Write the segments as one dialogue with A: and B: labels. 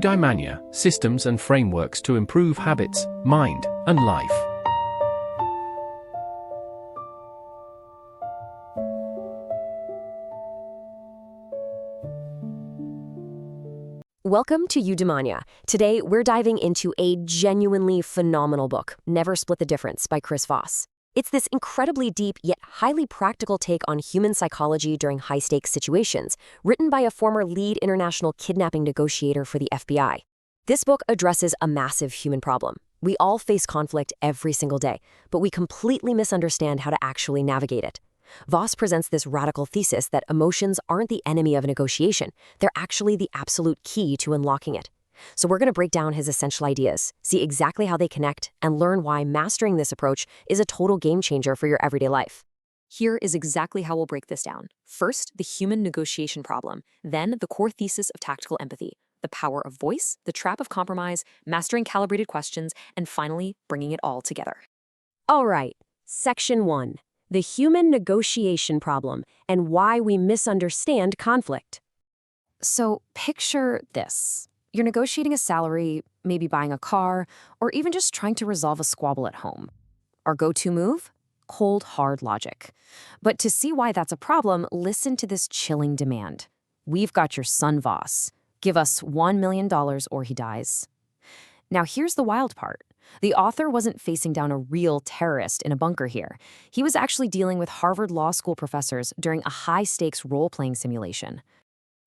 A: Eudaimanya, systems and frameworks to improve habits, mind, and life.
B: Welcome to Eudaimanya. Today, we're diving into a genuinely phenomenal book, Never Split the Difference by Chris Voss. It's this incredibly deep yet highly practical take on human psychology during high-stakes situations, written by a former lead international kidnapping negotiator for the FBI. This book addresses a massive human problem. We all face conflict every single day, but we completely misunderstand how to actually navigate it. Voss presents this radical thesis that emotions aren't the enemy of a negotiation. They're actually the absolute key to unlocking it. So we're going to break down his essential ideas, see exactly how they connect, and learn why mastering this approach is a total game changer for your everyday life. Here is exactly how we'll break this down. First, the human negotiation problem, then the core thesis of tactical empathy, the power of voice, the trap of compromise, mastering calibrated questions, and finally, bringing it all together. All right, Section 1. The human negotiation problem and why we misunderstand conflict. So picture this. You're negotiating a salary, maybe buying a car, or even just trying to resolve a squabble at home. Our go-to move? Cold, hard logic. But to see why that's a problem, listen to this chilling demand. We've got your son, Voss. Give us $1 million or he dies. Now here's the wild part. The author wasn't facing down a real terrorist in a bunker here. He was actually dealing with Harvard Law School professors during a high-stakes role-playing simulation.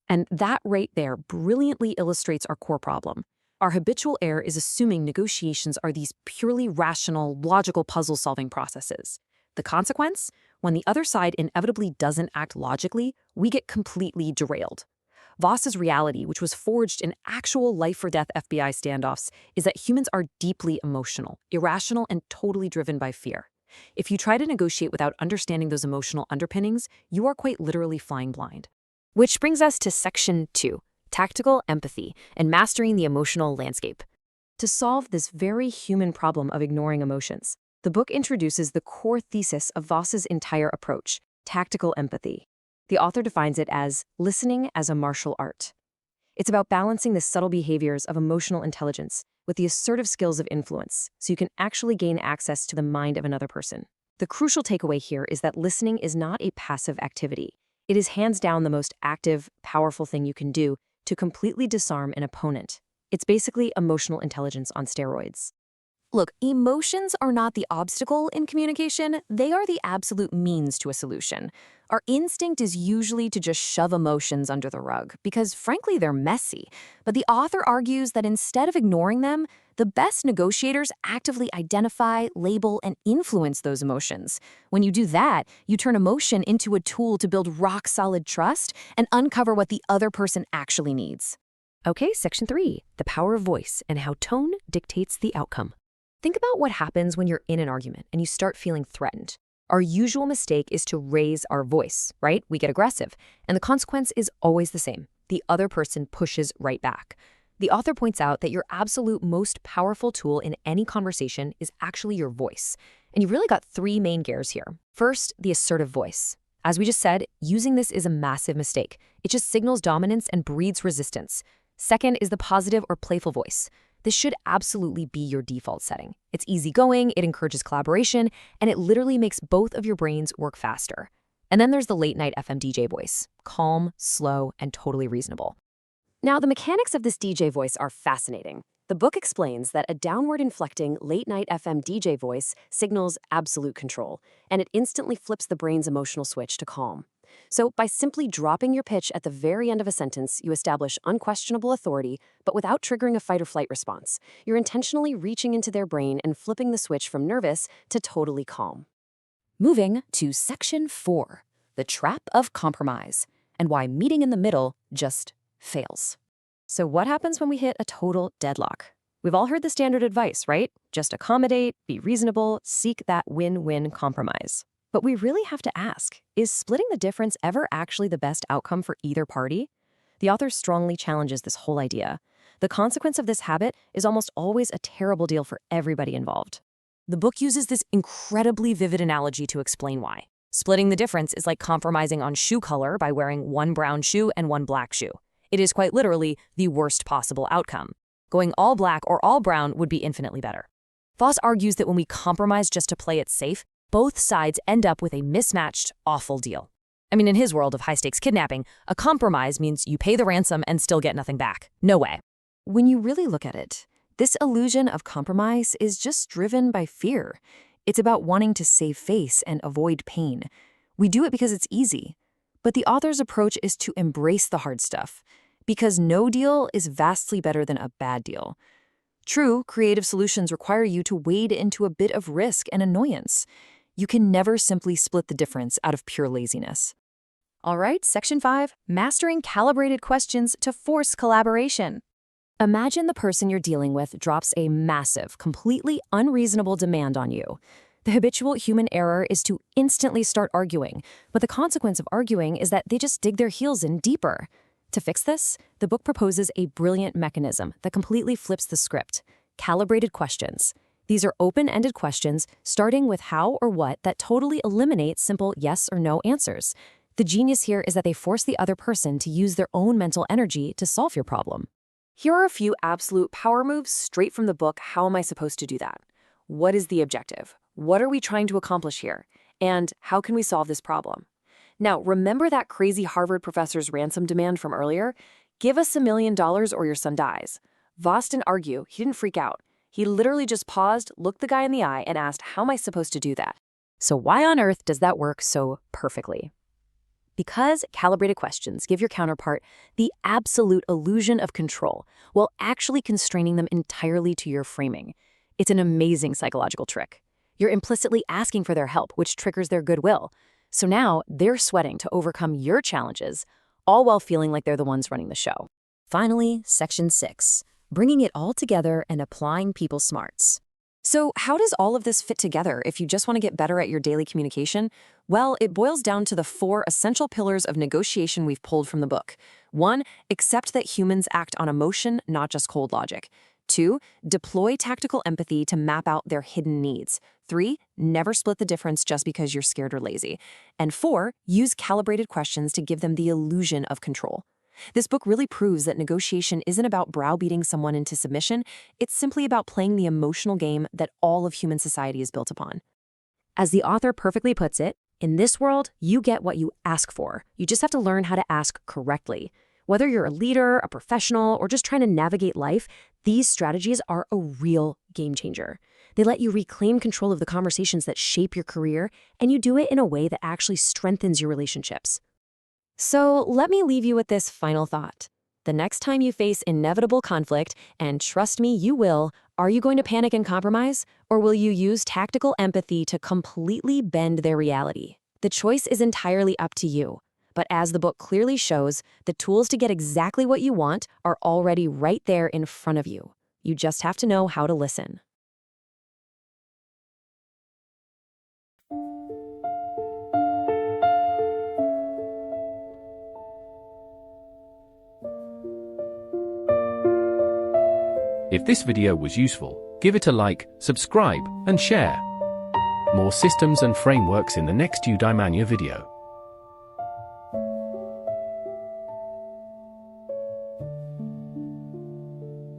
B: And that right there brilliantly illustrates our core problem. Our habitual error is assuming negotiations are these purely rational, logical puzzle-solving processes. The consequence? When the other side inevitably doesn't act logically, we get completely derailed. Voss's reality, which was forged in actual life-or-death FBI standoffs, is that humans are deeply emotional, irrational, and totally driven by fear. If you try to negotiate without understanding those emotional underpinnings, you are quite literally flying blind. Which brings us to Section 2, Tactical Empathy and Mastering the Emotional Landscape. To solve this very human problem of ignoring emotions, the book introduces the core thesis of Voss's entire approach, tactical empathy. The author defines it as listening as a martial art. It's about balancing the subtle behaviors of emotional intelligence with the assertive skills of influence, so you can actually gain access to the mind of another person. The crucial takeaway here is that listening is not a passive activity. It is hands down the most active, powerful thing you can do to completely disarm an opponent. It's basically emotional intelligence on steroids. Look, emotions are not the obstacle in communication. They are the absolute means to a solution. Our instinct is usually to just shove emotions under the rug because, frankly, they're messy. But the author argues that instead of ignoring them, the best negotiators actively identify, label, and influence those emotions. When you do that, you turn emotion into a tool to build rock-solid trust and uncover what the other person actually needs. Okay, Section 3, the power of voice and how tone dictates the outcome. Think about what happens when you're in an argument and you start feeling threatened. Our usual mistake is to raise our voice, right? We get aggressive, and the consequence is always the same. The other person pushes right back. The author points out that your absolute most powerful tool in any conversation is actually your voice. And you've really got three main gears here. First, the assertive voice. As we just said, using this is a massive mistake. It just signals dominance and breeds resistance. Second is the positive or playful voice. This should absolutely be your default setting. It's easygoing, it encourages collaboration, and it literally makes both of your brains work faster. And then there's the late-night FM DJ voice. Calm, slow, and totally reasonable. Now, the mechanics of this DJ voice are fascinating. The book explains that a downward-inflecting late-night FM DJ voice signals absolute control, and it instantly flips the brain's emotional switch to calm. So by simply dropping your pitch at the very end of a sentence, you establish unquestionable authority, but without triggering a fight-or-flight response. You're intentionally reaching into their brain and flipping the switch from nervous to totally calm. Moving to Section 4, the trap of compromise, and why meeting in the middle just fails. So what happens when we hit a total deadlock? We've all heard the standard advice, right? Just accommodate, be reasonable, seek that win-win compromise. But we really have to ask, is splitting the difference ever actually the best outcome for either party? The author strongly challenges this whole idea. The consequence of this habit is almost always a terrible deal for everybody involved. The book uses this incredibly vivid analogy to explain why. Splitting the difference is like compromising on shoe color by wearing one brown shoe and one black shoe.
C: It is quite literally the worst possible outcome. Going all black or all brown would be infinitely better. Voss argues that when we compromise just to play it safe, both sides end up with a mismatched, awful deal. I mean, in his world of high-stakes kidnapping, a compromise means you pay the ransom and still get nothing back. No way.
B: When you really look at it, this illusion of compromise is just driven by fear. It's about wanting to save face and avoid pain. We do it because it's easy. But the author's approach is to embrace the hard stuff, because no deal is vastly better than a bad deal. True, creative solutions require you to wade into a bit of risk and annoyance. You can never simply split the difference out of pure laziness.
C: All right, Section 5, Mastering Calibrated Questions to Force Collaboration.
B: Imagine the person you're dealing with drops a massive, completely unreasonable demand on you. The habitual human error is to instantly start arguing, but the consequence of arguing is that they just dig their heels in deeper. To fix this, the book proposes a brilliant mechanism that completely flips the script: calibrated questions. These are open-ended questions, starting with how or what, that totally eliminate simple yes or no answers. The genius here is that they force the other person to use their own mental energy to solve your problem. Here are a few absolute power moves straight from the book. How am I supposed to do that? What is the objective? What are we trying to accomplish here? And how can we solve this problem? Now, remember that crazy Harvard professor's ransom demand from earlier? Give us $1 million or your son dies. Voss didn't argue. He didn't freak out. He literally just paused, looked the guy in the eye, and asked, how am I supposed to do that? So why on earth does that work so perfectly? Because calibrated questions give your counterpart the absolute illusion of control while actually constraining them entirely to your framing. It's an amazing psychological trick. You're implicitly asking for their help, which triggers their goodwill. So now they're sweating to overcome your challenges, all while feeling like they're the ones running the show. Finally, Section 6, Bringing it all together and applying people smarts. So how does all of this fit together if you just want to get better at your daily communication? Well, it boils down to the 4 essential pillars of negotiation we've pulled from the book. 1, accept that humans act on emotion, not just cold logic. 2, deploy tactical empathy to map out their hidden needs. 3, never split the difference just because you're scared or lazy. And 4, use calibrated questions to give them the illusion of control. This book really proves that negotiation isn't about browbeating someone into submission. It's simply about playing the emotional game that all of human society is built upon. As the author perfectly puts it, in this world, you get what you ask for. You just have to learn how to ask correctly. Whether you're a leader, a professional, or just trying to navigate life, these strategies are a real game changer. They let you reclaim control of the conversations that shape your career, and you do it in a way that actually strengthens your relationships. So let me leave you with this final thought. The next time you face inevitable conflict, and trust me, you will, are you going to panic and compromise? Or will you use tactical empathy to completely bend their reality? The choice is entirely up to you. But as the book clearly shows, the tools to get exactly what you want are already right there in front of you. You just have to know how to listen.
A: If this video was useful, give it a like, subscribe, and share. More systems and frameworks in the next Eudaimanya video.